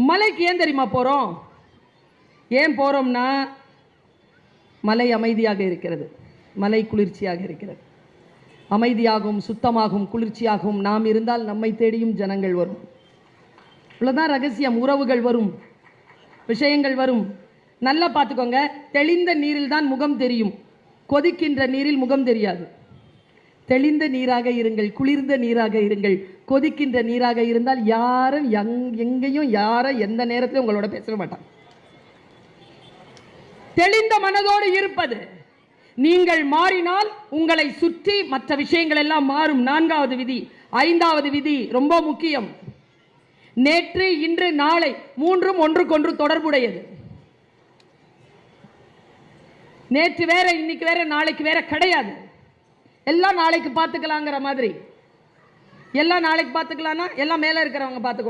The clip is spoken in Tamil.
மலைக்கு ஏன் தெரியுமா போறோம்? ஏன் போறோம்னா மலை அமைதியாக இருக்கிறது, மலை குளிர்ச்சியாக இருக்கிறது. அமைதியாகவும் சுத்தமாகவும் குளிர்ச்சியாகவும் நாம் இருந்தால் நம்மை தேடியும் ஜனங்கள் வரும். இவ்வளவுதான் ரகசியம். உறவுகள் வரும், விஷயங்கள் வரும். நல்லா பார்த்துக்கோங்க. தெளிந்த நீரில் தான் முகம் தெரியும், கொதிக்கின்ற நீரில் முகம் தெரியாது. தெளிந்த நீராக இருங்கள், குளிர்ந்த நீராக இருங்கள். கொதிக்கின்ற நீராக இருந்தால் யாரும் எங்கேயும் யாரும் எந்த நேரத்திலும் உங்களோட பேச மாட்டாங்க. தெளிந்த மனதோடு இருப்பது. நீங்கள் மாறினால் உங்களை சுற்றி மற்ற விஷயங்கள் எல்லாம் மாறும். 4வது விதி. 5வது விதி ரொம்ப முக்கியம். நேற்று, இன்று, நாளை மூன்றும் ஒன்றுக்கொன்று தொடர்புடையது. நேற்று வேற, இன்னைக்கு வேற, நாளைக்கு வேற கிடையாது. எல்லாம் நாளைக்கு பார்த்துக்கலாங்கிற மாதிரி. எல்லாம் நாளைக்கு பார்த்துக்கலாம்னா எல்லாம் மேலே இருக்கிறவங்க பார்த்துக்குவாங்க.